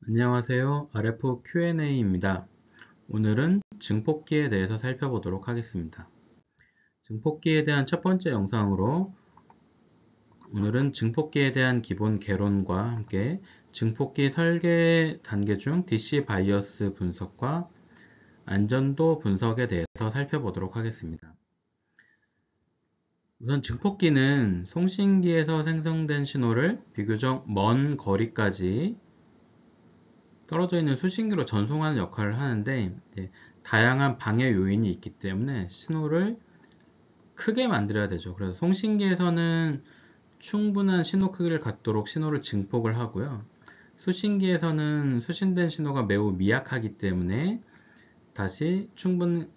안녕하세요. RF Q&A입니다. 오늘은 증폭기에 대해서 살펴보도록 하겠습니다. 증폭기에 대한 첫 번째 영상으로 오늘은 증폭기에 대한 기본 개론과 함께 증폭기 설계 단계 중 DC 바이어스 분석과 안전도 분석에 대해서 살펴보도록 하겠습니다. 우선 증폭기는 송신기에서 생성된 신호를 비교적 먼 거리까지 떨어져 있는 수신기로 전송하는 역할을 하는데, 다양한 방해 요인이 있기 때문에 신호를 크게 만들어야 되죠. 그래서 송신기에서는 충분한 신호 크기를 갖도록 신호를 증폭을 하고요. 수신기에서는 수신된 신호가 매우 미약하기 때문에 다시 충분히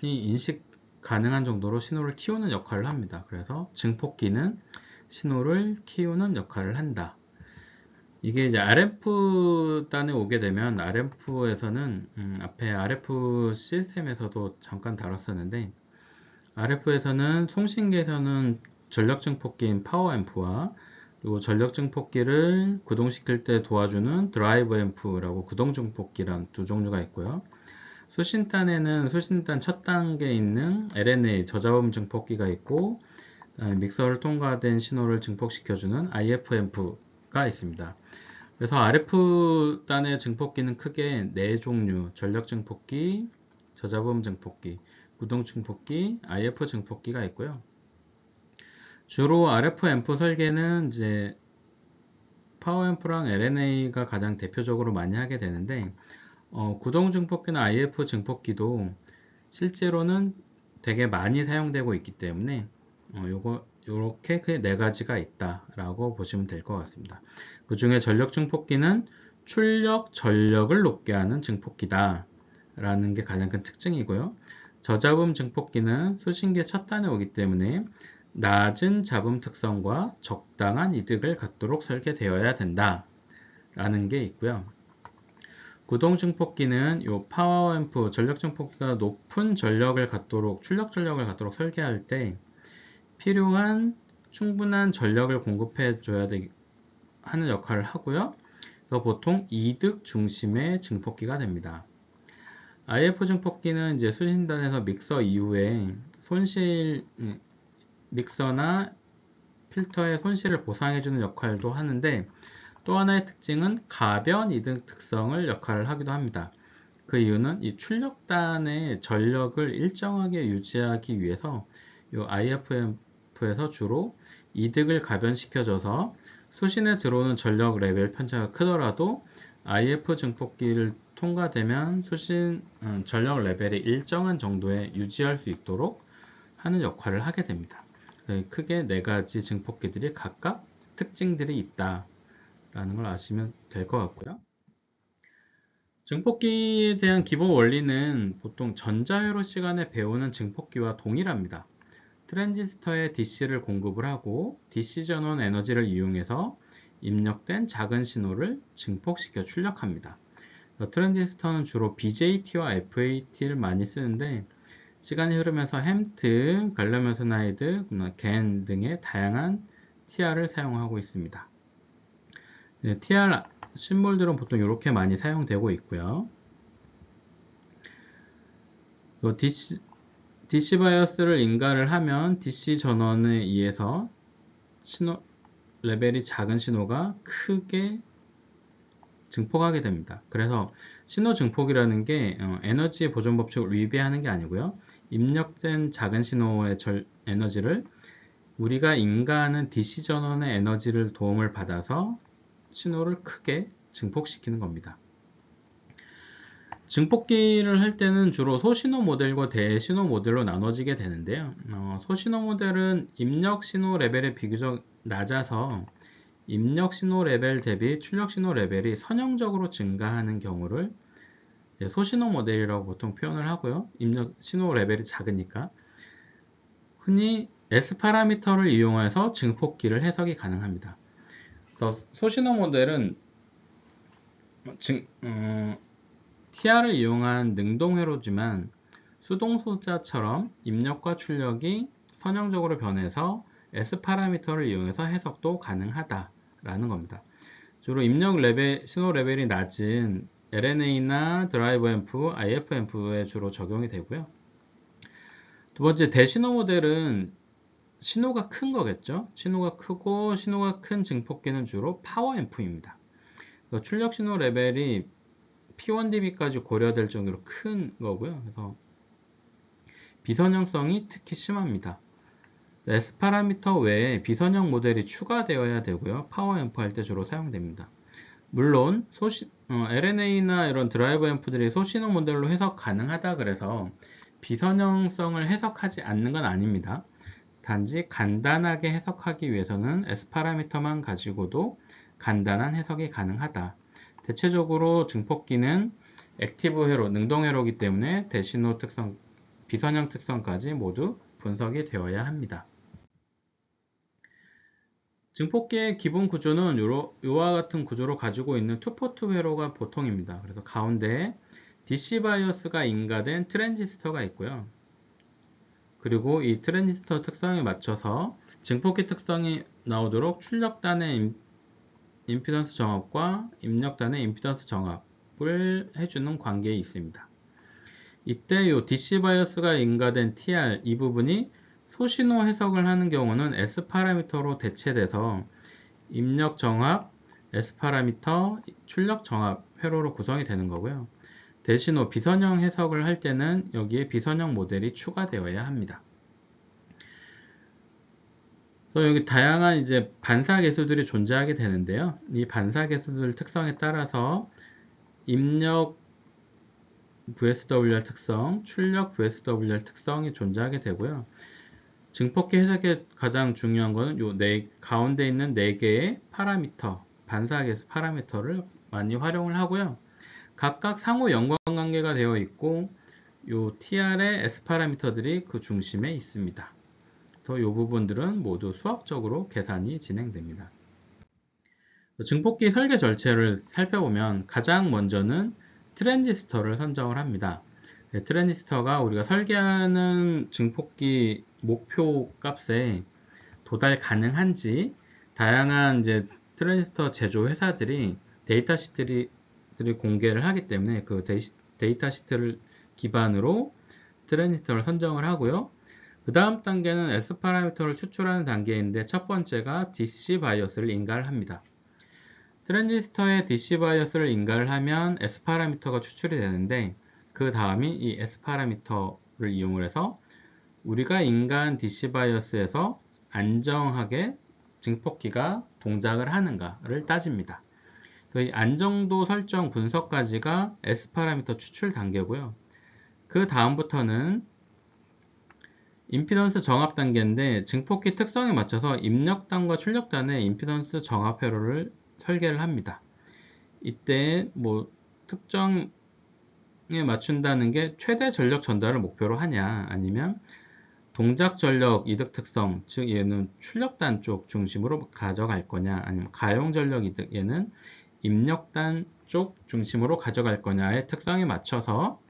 인식 가능한 정도로 신호를 키우는 역할을 합니다. 그래서 증폭기는 신호를 키우는 역할을 한다. 이게 이제 RF단에 오게 되면 RF에서는 앞에 RF 시스템에서도 잠깐 다뤘었는데, RF에서는 송신기에서는 전력 증폭기인 파워앰프와 그리고 전력 증폭기를 구동시킬 때 도와주는 드라이브 앰프라고 구동 증폭기란 두 종류가 있고요. 수신단에는 수신단 첫 단계에 있는 LNA 저자음 증폭기가 있고, 믹서를 통과된 신호를 증폭시켜주는 IF 앰프가 있습니다. 그래서 RF단의 증폭기는 크게 4종류, 전력 증폭기, 저자음 증폭기, 구동 증폭기, IF 증폭기가 있고요. 주로 RF 앰프 설계는 이제 파워 앰프랑 LNA가 가장 대표적으로 많이 하게 되는데, 구동 증폭기나 IF 증폭기도 실제로는 되게 많이 사용되고 있기 때문에 요렇게 그 4가지가 있다라고 보시면 될 것 같습니다. 그 중에 전력 증폭기는 출력 전력을 높게 하는 증폭기다 라는 게 가장 큰 특징이고요. 저잡음 증폭기는 수신기의 첫 단에 오기 때문에 낮은 잡음 특성과 적당한 이득을 갖도록 설계되어야 된다 라는 게 있고요. 구동 증폭기는 요 파워앰프 전력 증폭기가 높은 전력을 갖도록 출력 전력을 갖도록 설계할 때 필요한 충분한 전력을 공급해 줘야 하는 역할을 하고요. 그래서 보통 이득 중심의 증폭기가 됩니다. IF 증폭기는 이제 수신단에서 믹서 이후에 믹서나 필터의 손실을 보상해 주는 역할도 하는데, 또 하나의 특징은 가변 이득 특성을 역할을 하기도 합니다. 그 이유는 이 출력단의 전력을 일정하게 유지하기 위해서 이 IF에서 주로 이득을 가변시켜줘서 수신에 들어오는 전력 레벨 편차가 크더라도 IF 증폭기를 통과되면 수신 전력 레벨이 일정한 정도에 유지할 수 있도록 하는 역할을 하게 됩니다. 크게 4가지 증폭기들이 각각 특징들이 있다 라는 걸 아시면 될 것 같고요. 증폭기에 대한 기본 원리는 보통 전자회로 시간에 배우는 증폭기와 동일합니다. 트랜지스터에 DC를 공급을 하고 DC 전원 에너지를 이용해서 입력된 작은 신호를 증폭시켜 출력합니다. 트랜지스터는 주로 BJT와 FAT를 많이 쓰는데, 시간이 흐르면서 햄트, 갈륨 아르세나이드, 겐 등의 다양한 TR을 사용하고 있습니다. TR 심볼들은 보통 이렇게 많이 사용되고 있고요. DC 바이어스를 인가를 하면 DC 전원에 의해서 신호 레벨이 작은 신호가 크게 증폭하게 됩니다. 그래서 신호 증폭이라는 게 에너지 보존 법칙을 위배하는 게 아니고요. 입력된 작은 신호의 에너지를 우리가 인가하는 DC 전원의 에너지를 도움을 받아서 신호를 크게 증폭시키는 겁니다. 증폭기를 할 때는 주로 소신호 모델과 대신호 모델로 나눠지게 되는데요. 소신호 모델은 입력 신호 레벨이 비교적 낮아서 입력 신호 레벨 대비 출력 신호 레벨이 선형적으로 증가하는 경우를 소신호 모델이라고 보통 표현을 하고요. 입력 신호 레벨이 작으니까 흔히 S 파라미터를 이용해서 증폭기를 해석이 가능합니다. 그래서 소신호 모델은 TR을 이용한 능동회로지만 수동소자처럼 입력과 출력이 선형적으로 변해서 S 파라미터를 이용해서 해석도 가능하다라는 겁니다. 주로 입력 레벨, 신호 레벨이 낮은 LNA나 드라이버 앰프, IF 앰프에 주로 적용이 되고요. 두 번째, 대신호 모델은 신호가 큰 거겠죠. 신호가 크고 신호가 큰 증폭기는 주로 파워 앰프입니다. 출력 신호 레벨이 P1dB까지 고려될 정도로 큰 거고요. 그래서 비선형성이 특히 심합니다. S 파라미터 외에 비선형 모델이 추가되어야 되고요. 파워 앰프 할 때 주로 사용됩니다. 물론 LNA나 이런 드라이버 앰프들이 소신호 모델로 해석 가능하다 그래서 비선형성을 해석하지 않는 건 아닙니다. 단지 간단하게 해석하기 위해서는 S 파라미터만 가지고도 간단한 해석이 가능하다. 대체적으로 증폭기는 액티브 회로, 능동 회로이기 때문에 대신호 특성, 비선형 특성까지 모두 분석이 되어야 합니다. 증폭기의 기본 구조는 요와 같은 구조로 가지고 있는 투포트 회로가 보통입니다. 그래서 가운데에 DC 바이어스가 인가된 트랜지스터가 있고요. 그리고 이 트랜지스터 특성에 맞춰서 증폭기 특성이 나오도록 출력단의 임피던스 정압과 입력단의 임피던스 정압을 해주는 관계에 있습니다. 이때 이 DC 바이어스가 인가된 TR 이 부분이 소신호 해석을 하는 경우는 S 파라미터로 대체돼서 입력 정압, S 파라미터, 출력 정압 회로로 구성이 되는 거고요. 대신호 비선형 해석을 할 때는 여기에 비선형 모델이 추가되어야 합니다. 또 여기 다양한 이제 반사 계수들이 존재하게 되는데요. 이 반사 계수들 특성에 따라서 입력 VSWR 특성, 출력 VSWR 특성이 존재하게 되고요. 증폭기 해석에 가장 중요한 것은 요 가운데 있는 4개의 파라미터, 반사 계수 파라미터를 많이 활용을 하고요. 각각 상호 연관관계가 되어 있고 요 TR의 S 파라미터들이 그 중심에 있습니다. 이 부분들은 모두 수학적으로 계산이 진행됩니다. 증폭기 설계 절차를 살펴보면 가장 먼저는 트랜지스터를 선정을 합니다. 트랜지스터가 우리가 설계하는 증폭기 목표 값에 도달 가능한지 다양한 이제 트랜지스터 제조 회사들이 데이터 시트들이 공개를 하기 때문에 그 데이터 시트를 기반으로 트랜지스터를 선정을 하고요. 그 다음 단계는 S 파라미터를 추출하는 단계인데 첫 번째가 DC 바이어스를 인가를 합니다. 트랜지스터에 DC 바이어스를 인가를 하면 S 파라미터가 추출이 되는데 그 다음이 이 S 파라미터를 이용을 해서 우리가 인가한 DC 바이어스에서 안정하게 증폭기가 동작을 하는가를 따집니다. 이 안정도 설정 분석까지가 S 파라미터 추출 단계고요. 그 다음부터는 임피던스 정압 단계인데 증폭기 특성에 맞춰서 입력단과 출력단의 임피던스 정압 회로를 설계를 합니다. 이때 특정에 맞춘다는 게 최대 전력 전달을 목표로 하냐 아니면 동작 전력 이득 특성, 즉 얘는 출력단 쪽 중심으로 가져갈 거냐 아니면 가용 전력 이득 얘는 입력단 쪽 중심으로 가져갈 거냐의 특성에 맞춰서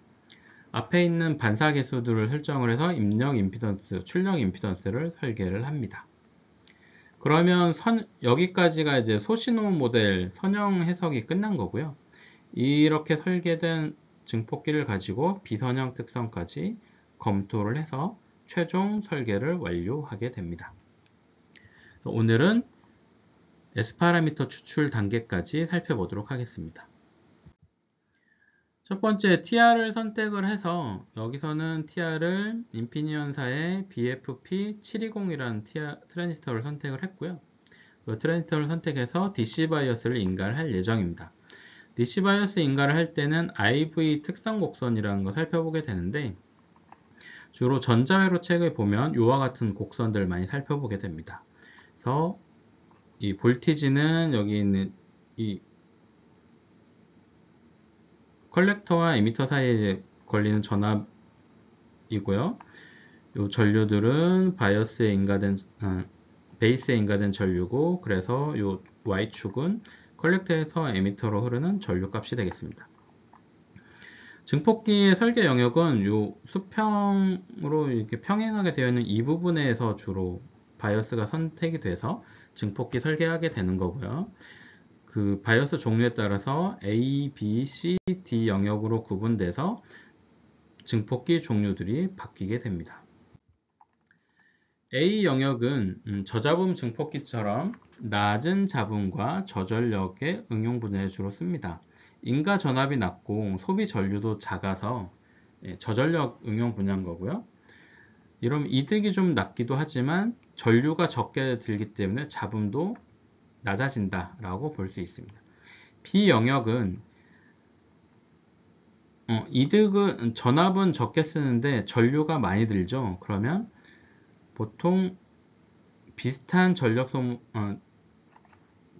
앞에 있는 반사 계수들을 설정을 해서 입력 임피던스, 출력 임피던스를 설계를 합니다. 그러면 여기까지가 이제 소신호 모델 선형 해석이 끝난 거고요. 이렇게 설계된 증폭기를 가지고 비선형 특성까지 검토를 해서 최종 설계를 완료하게 됩니다. 오늘은 S 파라미터 추출 단계까지 살펴보도록 하겠습니다. 첫 번째 TR을 선택을 해서 여기서는 TR을 인피니언사의 BFP720이라는 트랜지스터를 선택을 했고요. 그 트랜지스터를 선택해서 DC 바이어스를 인가를 할 예정입니다. DC 바이어스 인가를 할 때는 IV 특성 곡선이라는 거 살펴보게 되는데 주로 전자회로 책을 보면 이와 같은 곡선들을 많이 살펴보게 됩니다. 그래서 이 볼티지는 여기 있는 이 컬렉터와 에미터 사이에 걸리는 전압이고요. 이 전류들은 바이어스에 인가된 베이스에 인가된 전류고 그래서 이 Y축은 컬렉터에서 에미터로 흐르는 전류 값이 되겠습니다. 증폭기의 설계 영역은 이 수평으로 이렇게 평행하게 되어 있는 이 부분에서 주로 바이어스가 선택이 돼서 증폭기 설계하게 되는 거고요. 그 바이오스 종류에 따라서 A, B, C, D 영역으로 구분돼서 증폭기 종류들이 바뀌게 됩니다. A 영역은 저잡음 증폭기처럼 낮은 잡음과 저전력의 응용 분야에 주로 씁니다. 인가 전압이 낮고 소비 전류도 작아서 저전력 응용 분야인 거고요. 이러면 이득이 좀 낮기도 하지만 전류가 적게 들기 때문에 잡음도 낮아진다 라고 볼 수 있습니다. B 영역은 이득은 전압은 적게 쓰는데 전류가 많이 들죠. 그러면 보통 비슷한 전력 소모,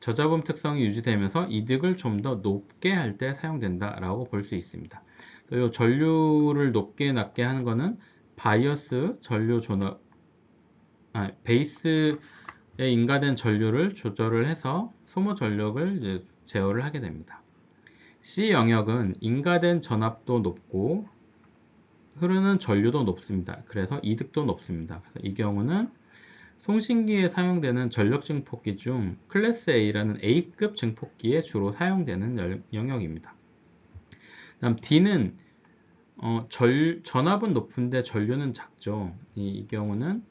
저잡음 특성이 유지되면서 이득을 좀 더 높게 할 때 사용된다 라고 볼 수 있습니다. 이 전류를 높게 낮게 하는 것은 바이어스 전류 전압, 베이스에 인가된 전류를 조절을 해서 소모 전력을 이제 제어를 하게 됩니다. C 영역은 인가된 전압도 높고 흐르는 전류도 높습니다. 그래서 이득도 높습니다. 그래서 이 경우는 송신기에 사용되는 전력 증폭기 중 클래스 A라는 A급 증폭기에 주로 사용되는 영역입니다. 다음 D는 전압은 높은데 전류는 작죠. 이 경우는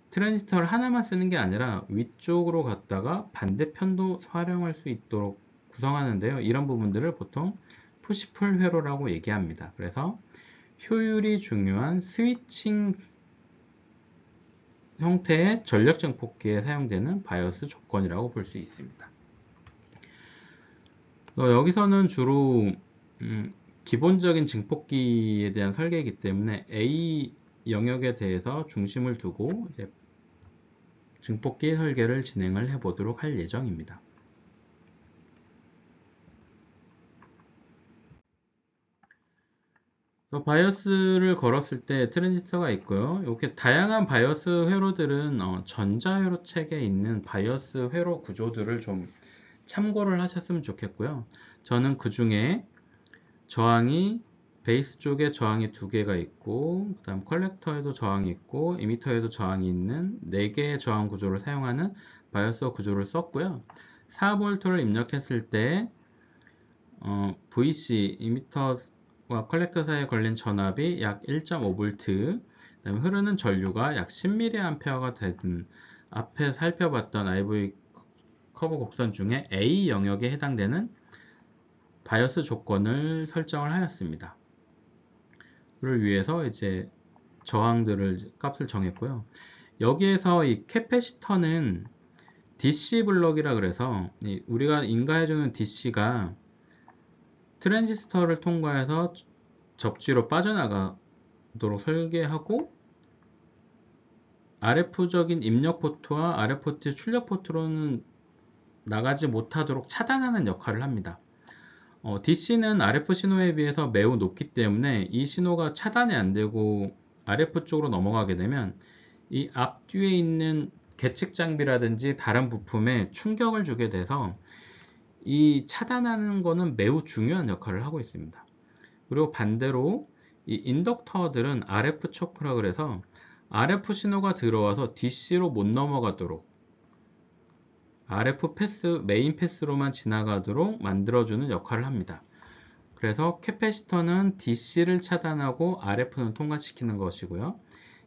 트랜지스터를 하나만 쓰는 게 아니라 위쪽으로 갔다가 반대편도 활용할 수 있도록 구성하는데요. 이런 부분들을 보통 푸시풀 회로라고 얘기합니다. 그래서 효율이 중요한 스위칭 형태의 전력 증폭기에 사용되는 바이오스 조건이라고 볼 수 있습니다. 여기서는 주로 기본적인 증폭기에 대한 설계이기 때문에 A 영역에 대해서 중심을 두고 이제 증폭기 설계를 진행을 해 보도록 할 예정입니다. 바이오스를 걸었을 때 트랜지스터가 있고요. 이렇게 다양한 바이오스 회로들은 전자회로 책에 있는 바이오스 회로 구조들을 좀 참고를 하셨으면 좋겠고요. 저는 그 중에 저항이 베이스 쪽에 저항이 2개가 있고 그 다음 컬렉터에도 저항이 있고 이미터에도 저항이 있는 4개의 저항 구조를 사용하는 바이오스 구조를 썼고요. 4V를 입력했을 때 VC 이미터와 컬렉터 사이에 걸린 전압이 약 1.5V, 그다음에 흐르는 전류가 약 10mA가 되는 앞에 살펴봤던 IV 커브 곡선 중에 A 영역에 해당되는 바이오스 조건을 설정을 하였습니다. 그를 위해서 이제 저항들을 값을 정했고요. 여기에서 이 캐패시터는 DC 블럭이라 그래서 우리가 인가해주는 DC가 트랜지스터를 통과해서 접지로 빠져나가도록 설계하고 RF적인 입력 포트와 RF 포트의 출력 포트로는 나가지 못하도록 차단하는 역할을 합니다. DC는 RF 신호에 비해서 매우 높기 때문에 이 신호가 차단이 안 되고 RF 쪽으로 넘어가게 되면 이 앞뒤에 있는 계측 장비라든지 다른 부품에 충격을 주게 돼서 이 차단하는 것은 매우 중요한 역할을 하고 있습니다. 그리고 반대로 이 인덕터들은 RF 초크라 그래서 RF 신호가 들어와서 DC로 못 넘어가도록 RF 패스, 메인 패스로만 지나가도록 만들어주는 역할을 합니다. 그래서 캐패시터는 DC를 차단하고 RF는 통과시키는 것이고요.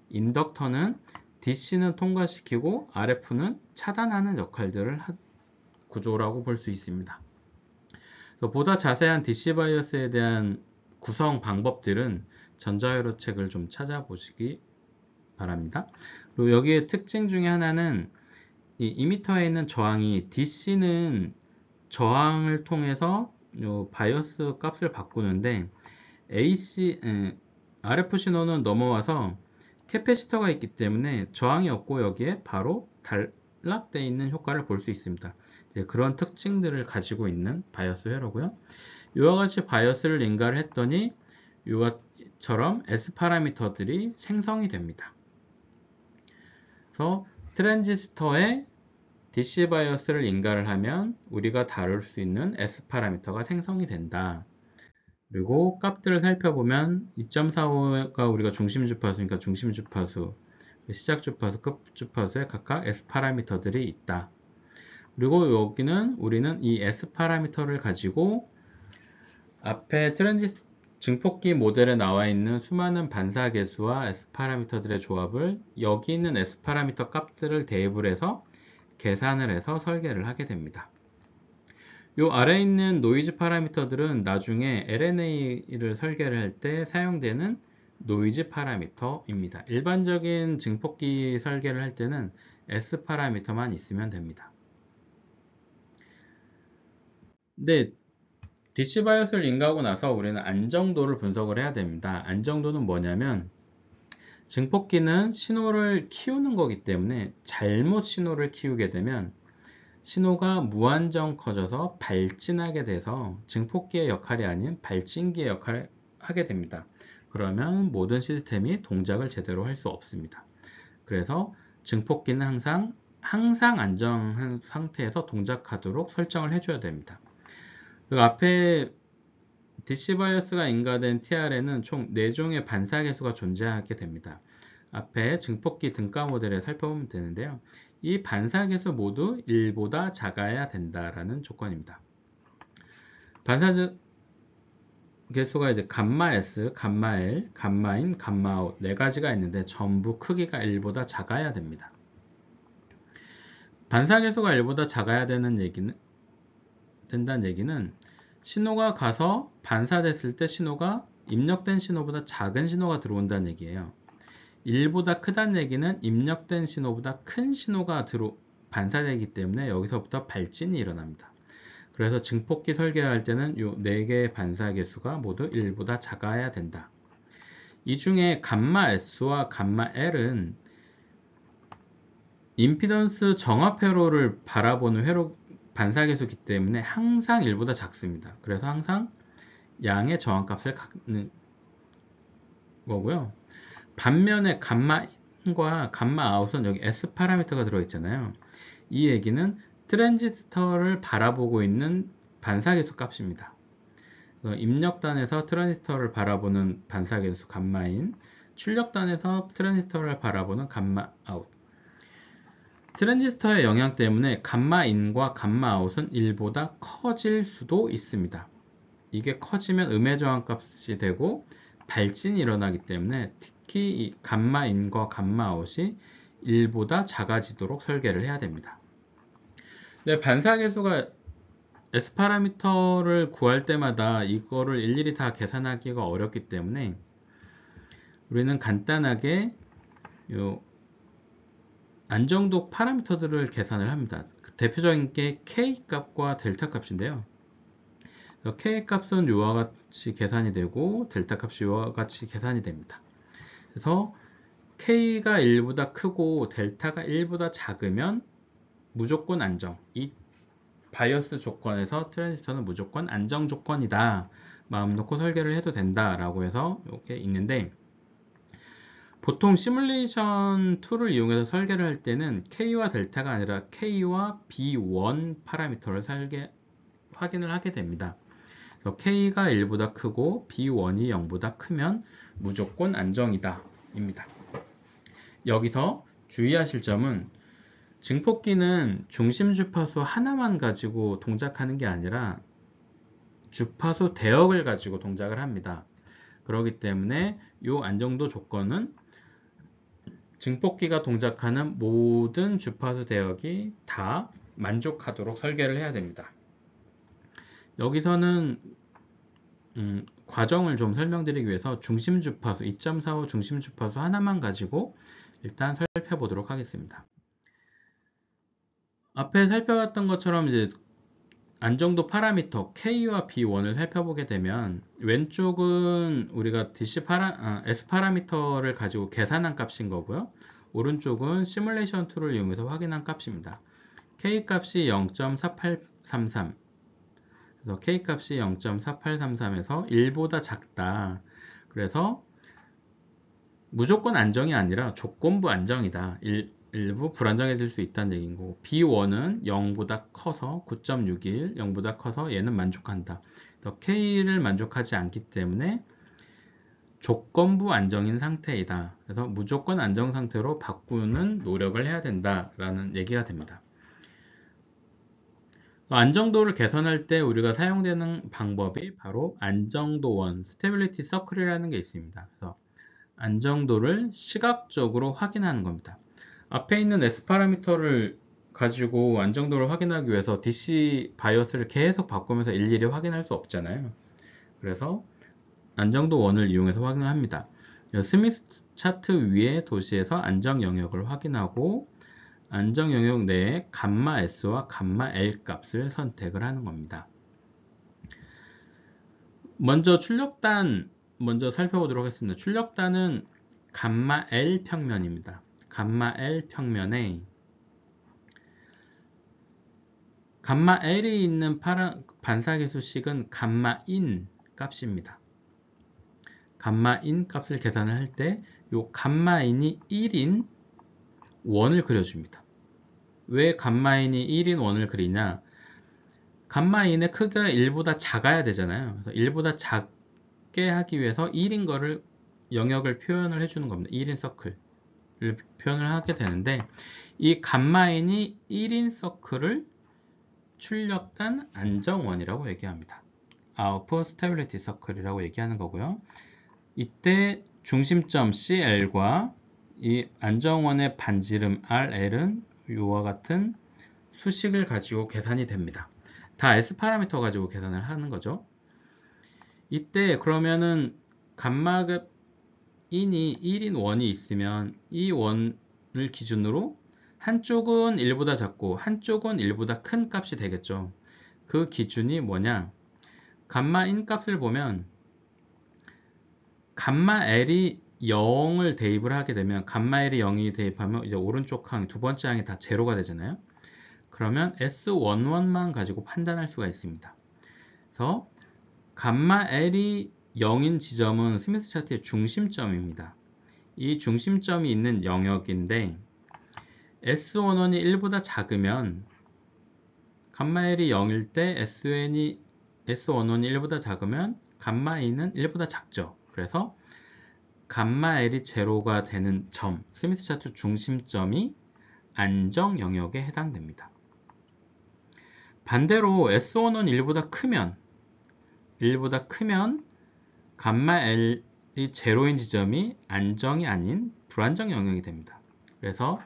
인덕터는 DC는 통과시키고 RF는 차단하는 역할들을 구조라고 볼 수 있습니다. 보다 자세한 DC 바이오스에 대한 구성 방법들은 전자회로 책을 좀 찾아보시기 바랍니다. 그리고 여기에 특징 중에 하나는 이 이미터에 있는 저항이 DC는 저항을 통해서 요 바이오스 값을 바꾸는데 RF 신호는 넘어와서 캐패시터가 있기 때문에 저항이 없고 여기에 바로 단락되어 있는 효과를 볼 수 있습니다. 그런 특징들을 가지고 있는 바이오스 회로고요. 이와 같이 바이오스를 인가를 했더니 이와처럼 S 파라미터들이 생성이 됩니다. 그래서 트랜지스터에 DC 바이오스를 인가를 하면 우리가 다룰 수 있는 S 파라미터가 생성이 된다. 그리고 값들을 살펴보면 2.45가 우리가 중심 주파수니까 중심 주파수, 시작 주파수, 끝 주파수에 각각 S 파라미터들이 있다. 그리고 여기는 우리는 이 S 파라미터를 가지고 앞에 증폭기 모델에 나와 있는 수많은 반사계수와 S 파라미터들의 조합을 여기 있는 S 파라미터 값들을 대입을 해서 계산을 해서 설계를 하게 됩니다. 요 아래에 있는 노이즈 파라미터들은 나중에 LNA를 설계를 할 때 사용되는 노이즈 파라미터입니다. 일반적인 증폭기 설계를 할 때는 S 파라미터만 있으면 됩니다. 근데 DC 바이오스를 인가하고 나서 우리는 안정도를 분석을 해야 됩니다. 안정도는 뭐냐면 증폭기는 신호를 키우는 거기 때문에 잘못 신호를 키우게 되면 신호가 무한정 커져서 발진하게 돼서 증폭기의 역할이 아닌 발진기의 역할을 하게 됩니다. 그러면 모든 시스템이 동작을 제대로 할 수 없습니다. 그래서 증폭기는 항상 안정한 상태에서 동작하도록 설정을 해줘야 됩니다. 그 앞에 DC 바이오스가 인가된 TR에는 총 4종의 반사계수가 존재하게 됩니다. 앞에 증폭기 등가 모델에 살펴보면 되는데요. 이 반사계수 모두 1보다 작아야 된다라는 조건입니다. 반사계수가 이제 감마 S, 감마 L, 감마 인, 감마 아웃 4가지가 있는데 전부 크기가 1보다 작아야 됩니다. 반사계수가 1보다 작아야 된다는 얘기는 신호가 가서 반사됐을 때 신호가 입력된 신호보다 작은 신호가 들어온다는 얘기예요. 1보다 크다는 얘기는 입력된 신호보다 큰 신호가 반사되기 때문에 여기서부터 발진이 일어납니다. 그래서 증폭기 설계할 때는 이 4개의 반사계수가 모두 1보다 작아야 된다. 이 중에 감마 S와 감마 L은 임피던스 정합 회로를 바라보는 반사계수이기 때문에 항상 1보다 작습니다. 그래서 항상 양의 저항값을 갖는 거고요. 반면에 감마인과 감마아웃은 여기 S 파라미터가 들어있잖아요. 이 얘기는 트랜지스터를 바라보고 있는 반사계수 값입니다. 입력단에서 트랜지스터를 바라보는 반사계수 감마인, 출력단에서 트랜지스터를 바라보는 감마아웃. 트랜지스터의 영향 때문에 감마인과 감마아웃은 1보다 커질 수도 있습니다. 이게 커지면 음의 저항값이 되고 발진이 일어나기 때문에 특히 이 감마인과 감마아웃이 1보다 작아지도록 설계를 해야 됩니다. 네, 반사계수가 S 파라미터를 구할 때마다 이거를 일일이 다 계산하기가 어렵기 때문에 우리는 간단하게 요 안정도 파라미터들을 계산을 합니다. 대표적인 게 K 값과 델타 값인데요. K 값은 이와 같이 계산이 되고 델타 값이 이와 같이 계산이 됩니다. 그래서 K가 1보다 크고 델타가 1보다 작으면 무조건 안정. 이 바이어스 조건에서 트랜지스터는 무조건 안정 조건이다. 마음 놓고 설계를 해도 된다 라고 해서 이렇게 있는데, 보통 시뮬레이션 툴을 이용해서 설계를 할 때는 K와 델타가 아니라 K와 B1 파라미터를 확인을 하게 됩니다. 그래서 K가 1보다 크고 B1이 0보다 크면 무조건 안정이다 입니다. 여기서 주의하실 점은 증폭기는 중심 주파수 하나만 가지고 동작하는 게 아니라 주파수 대역을 가지고 동작을 합니다. 그렇기 때문에 이 안정도 조건은 증폭기가 동작하는 모든 주파수 대역이 다 만족하도록 설계를 해야 됩니다. 여기서는 과정을 좀 설명드리기 위해서 중심 주파수 2.45 중심 주파수 하나만 가지고 일단 살펴보도록 하겠습니다. 앞에 살펴봤던 것처럼 이제 안정도 파라미터 K와 B1을 살펴보게 되면 왼쪽은 우리가 S 파라미터를 가지고 계산한 값인 거고요. 오른쪽은 시뮬레이션 툴을 이용해서 확인한 값입니다. K 값이 0.4833, 그래서 K 값이 0.4833에서 1보다 작다. 그래서 무조건 안정이 아니라 조건부 안정이다. 일부 불안정해질 수 있다는 얘기인 거고, B1은 0보다 커서 9.61, 0보다 커서 얘는 만족한다. 그래서 K를 만족하지 않기 때문에 조건부 안정인 상태이다. 그래서 무조건 안정 상태로 바꾸는 노력을 해야 된다라는 얘기가 됩니다. 안정도를 개선할 때 우리가 사용되는 방법이 바로 안정도원, 스테빌리티 서클이라는 게 있습니다. 그래서 안정도를 시각적으로 확인하는 겁니다. 앞에 있는 S 파라미터를 가지고 안정도를 확인하기 위해서 DC 바이오스를 계속 바꾸면서 일일이 확인할 수 없잖아요. 그래서 안정도 원을 이용해서 확인을 합니다. 스미스 차트 위의 도시에서 안정 영역을 확인하고 안정 영역 내에 감마 S와 감마 L 값을 선택을 하는 겁니다. 먼저 출력단 먼저 살펴보도록 하겠습니다. 출력단은 감마 L 평면입니다. 감마 L 평면에 감마 L이 있는 반사계수식은 감마 인 값입니다. 감마 인 값을 계산을 할 때 요 감마 인이 1인 원을 그려줍니다. 왜 감마 인이 1인 원을 그리냐? 감마 인의 크기가 1보다 작아야 되잖아요. 그래서 1보다 작게 하기 위해서 1인 거를 영역을 표현을 해주는 겁니다. 1인 서클을 표현을 하게 되는데 이 감마인이 1인 서클을 출력단 안정원이라고 얘기합니다. 아웃풋 스테빌리티 서클이라고 얘기하는 거고요. 이때 중심점 CL과 이 안정원의 반지름 RL은 이와 같은 수식을 가지고 계산이 됩니다. 다 S 파라미터 가지고 계산을 하는 거죠. 이때 그러면은 감마급 인이 1인 원이 있으면 이 원을 기준으로 한쪽은 1보다 작고 한쪽은 1보다 큰 값이 되겠죠. 그 기준이 뭐냐? 감마 인 값을 보면 감마 L이 0을 대입을 하게 되면 감마 L이 0이 대입하면 이제 오른쪽 항 두 번째 항이 다 제로가 되잖아요. 그러면 S11만 가지고 판단할 수가 있습니다. 그래서 감마 L이 0인 지점은 스미스 차트의 중심점입니다. 이 중심점이 있는 영역인데 S11이 1보다 작으면 감마 L이 0일 때 S11이 1보다 작으면 감마 E는 1보다 작죠. 그래서 감마 L이 제로가 되는 점, 스미스 차트 중심점이 안정 영역에 해당됩니다. 반대로 S11은 1보다 크면 감마 L이 제로인 지점이 안정이 아닌 불안정 영역이 됩니다. 그래서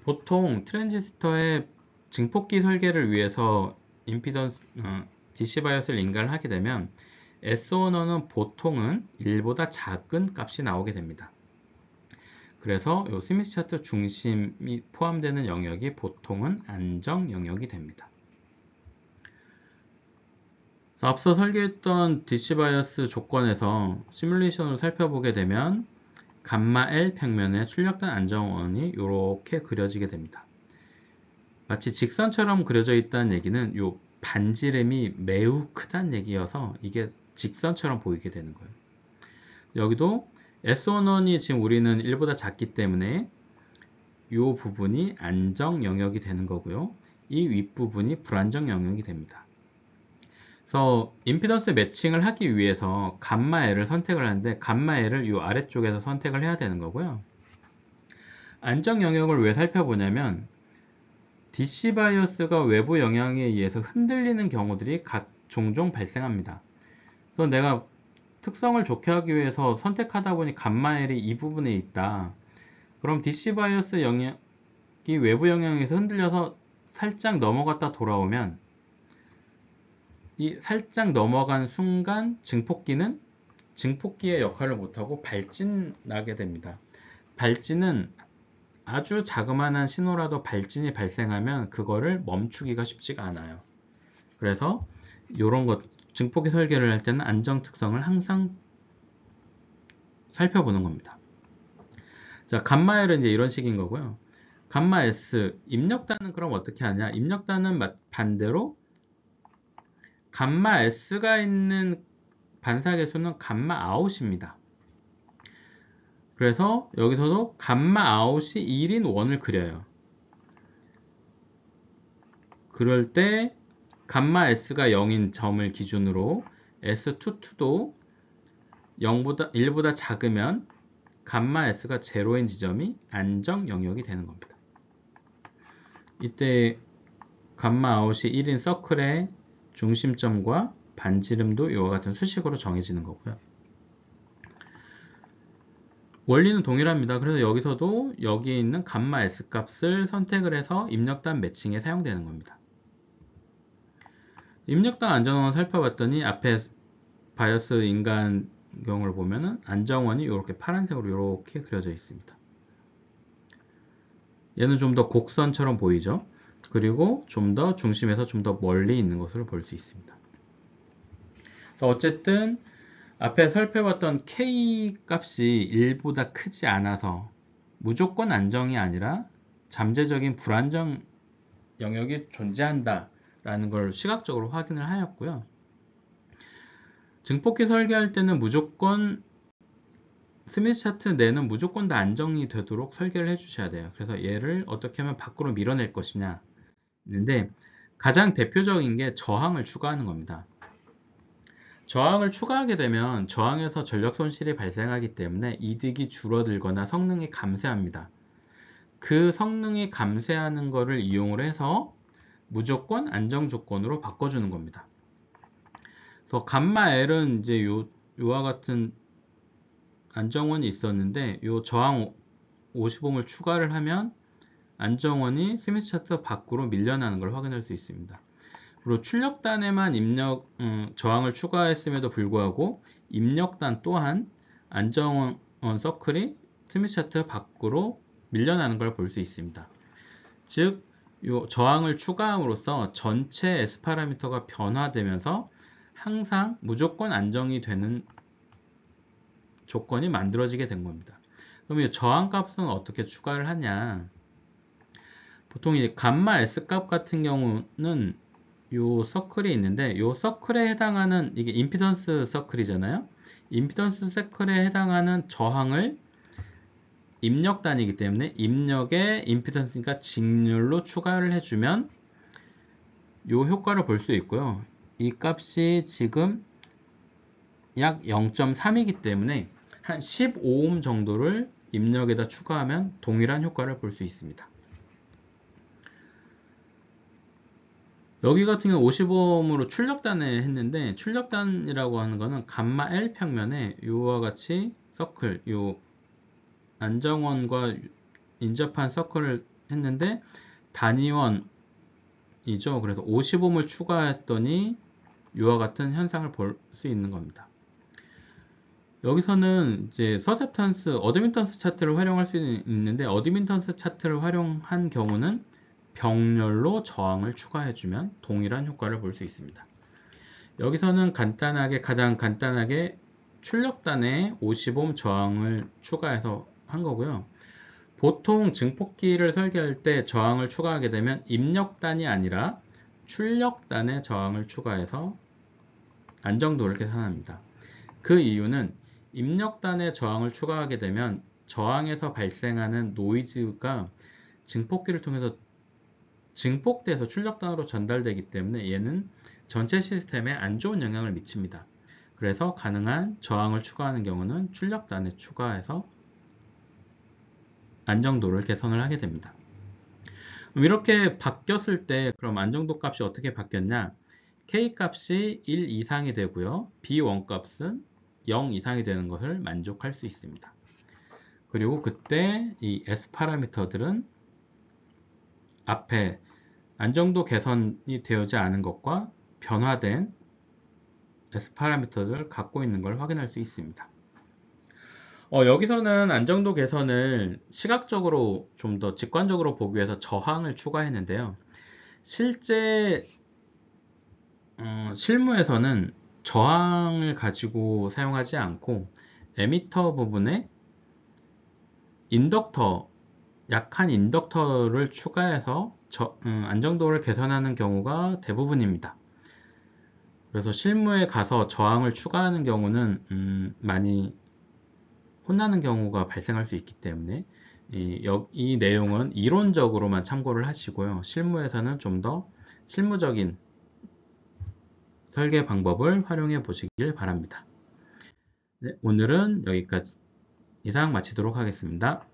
보통 트랜지스터의 증폭기 설계를 위해서 임피던스 DC 바이오스를 인가를 하게 되면 S11은 보통은 1보다 작은 값이 나오게 됩니다. 그래서 이 스미스 차트 중심이 포함되는 영역이 보통은 안정 영역이 됩니다. 앞서 설계했던 DC 바이오스 조건에서 시뮬레이션을 살펴보게 되면 감마 L 평면에 출력단 안정원이 이렇게 그려지게 됩니다. 마치 직선처럼 그려져 있다는 얘기는 이 반지름이 매우 크다는 얘기여서 이게 직선처럼 보이게 되는 거예요. 여기도 S11이 지금 우리는 1보다 작기 때문에 이 부분이 안정 영역이 되는 거고요. 이 윗부분이 불안정 영역이 됩니다. 그래서 임피던스 매칭을 하기 위해서 감마 L을 선택을 하는데 감마 L을 이 아래쪽에서 선택을 해야 되는 거고요. 안정 영역을 왜 살펴보냐면 DC 바이오스가 외부 영향에 의해서 흔들리는 경우들이 종종 발생합니다. 그래서 내가 특성을 좋게 하기 위해서 선택하다 보니 감마 L이 이 부분에 있다. 그럼 DC 바이오스 영역이 외부 영향에서 흔들려서 살짝 넘어갔다 돌아오면 이 살짝 넘어간 순간 증폭기는 증폭기의 역할을 못하고 발진 나게 됩니다. 발진은 아주 자그마한 신호라도 발진이 발생하면 그거를 멈추기가 쉽지가 않아요. 그래서 이런 것 증폭기 설계를 할 때는 안정 특성을 항상 살펴보는 겁니다. 자, 감마 L은 이제 이런 식인 거고요. 감마 S 입력단은 그럼 어떻게 하냐? 입력단은 반대로 감마 S가 있는 반사계수는 감마 아웃입니다. 그래서 여기서도 감마 아웃이 1인 원을 그려요. 그럴 때 감마 S가 0인 점을 기준으로 S22도 1보다 작으면 감마 S가 제로인 지점이 안정 영역이 되는 겁니다. 이때 감마 아웃이 1인 서클의 중심점과 반지름도 이와 같은 수식으로 정해지는 거고요. 원리는 동일합니다. 그래서 여기서도 여기에 있는 감마 S 값을 선택을 해서 입력단 매칭에 사용되는 겁니다. 입력단 안정원을 살펴봤더니 앞에 바이어스 인간경을 보면은 안정원이 이렇게 파란색으로 이렇게 그려져 있습니다. 얘는 좀 더 곡선처럼 보이죠? 그리고 좀 더 중심에서 좀 더 멀리 있는 것을 볼 수 있습니다. 어쨌든 앞에 살펴봤던 K 값이 1보다 크지 않아서 무조건 안정이 아니라 잠재적인 불안정 영역이 존재한다 라는 걸 시각적으로 확인을 하였고요. 증폭기 설계할 때는 무조건 스미스 차트 내는 무조건 다 안정이 되도록 설계를 해 주셔야 돼요. 그래서 얘를 어떻게 하면 밖으로 밀어낼 것이냐 인데, 가장 대표적인 게 저항을 추가하는 겁니다. 저항을 추가하게 되면 저항에서 전력 손실이 발생하기 때문에 이득이 줄어들거나 성능이 감소합니다. 그 성능이 감소하는 것을 이용을 해서 무조건 안정 조건으로 바꿔주는 겁니다. 그래서 감마 L은 이제 요와 같은 안정원이 있었는데 요 저항 50옴을 추가를 하면 안정원이 스미스 차트 밖으로 밀려나는 걸 확인할 수 있습니다. 그리고 출력단에만 저항을 추가했음에도 불구하고 입력단 또한 안정원 서클이 스미스 차트 밖으로 밀려나는 걸 볼 수 있습니다. 즉, 요 저항을 추가함으로써 전체 S 파라미터가 변화되면서 항상 무조건 안정이 되는 조건이 만들어지게 된 겁니다. 그럼 이 저항 값은 어떻게 추가를 하냐? 보통 이 감마 S 값 같은 경우는 요 서클이 있는데, 요 서클에 해당하는, 이게 임피던스 서클이잖아요. 임피던스 서클에 해당하는 저항을 입력단이기 때문에 입력에 임피던스니까 직률로 추가를 해주면 요 효과를 볼 수 있고요. 이 값이 지금 약 0.3이기 때문에 한 15옴 정도를 입력에다 추가하면 동일한 효과를 볼 수 있습니다. 여기 같은 경우 55옴으로 출력단에 했는데, 출력단이라고 하는 거는 감마 L 평면에 이와 같이 서클, 요 안정원과 인접한 서클을 했는데 단위원이죠. 그래서 50옴을 추가했더니 이와 같은 현상을 볼 수 있는 겁니다. 여기서는 이제 서셉턴스, 어드민턴스 차트를 활용할 수 있는데, 어드민턴스 차트를 활용한 경우는 병렬로 저항을 추가해주면 동일한 효과를 볼 수 있습니다. 여기서는 가장 간단하게 출력단에 50옴 저항을 추가해서 한 거고요. 보통 증폭기를 설계할 때 저항을 추가하게 되면 입력단이 아니라 출력단에 저항을 추가해서 안정도를 계산합니다. 그 이유는 입력단에 저항을 추가하게 되면 저항에서 발생하는 노이즈가 증폭기를 통해서 증폭돼서 출력단으로 전달되기 때문에 얘는 전체 시스템에 안 좋은 영향을 미칩니다. 그래서 가능한 저항을 추가하는 경우는 출력단에 추가해서 안정도를 개선을 하게 됩니다. 이렇게 바뀌었을 때 그럼 안정도 값이 어떻게 바뀌었냐? K 값이 1 이상이 되고요. B1 값은 0 이상이 되는 것을 만족할 수 있습니다. 그리고 그때 이 S 파라미터들은 앞에 안정도 개선이 되지 않은 것과 변화된 S 파라미터들을 갖고 있는 걸 확인할 수 있습니다. 여기서는 안정도 개선을 시각적으로 좀 더 직관적으로 보기 위해서 저항을 추가했는데요. 실제 실무에서는 저항을 가지고 사용하지 않고 에미터 부분에 인덕터, 약한 인덕터를 추가해서 안정도를 개선하는 경우가 대부분입니다. 그래서 실무에 가서 저항을 추가하는 경우는 많이 혼나는 경우가 발생할 수 있기 때문에 이 내용은 이론적으로만 참고를 하시고요. 실무에서는 좀 더 실무적인 설계 방법을 활용해 보시길 바랍니다. 네, 오늘은 여기까지 이상 마치도록 하겠습니다.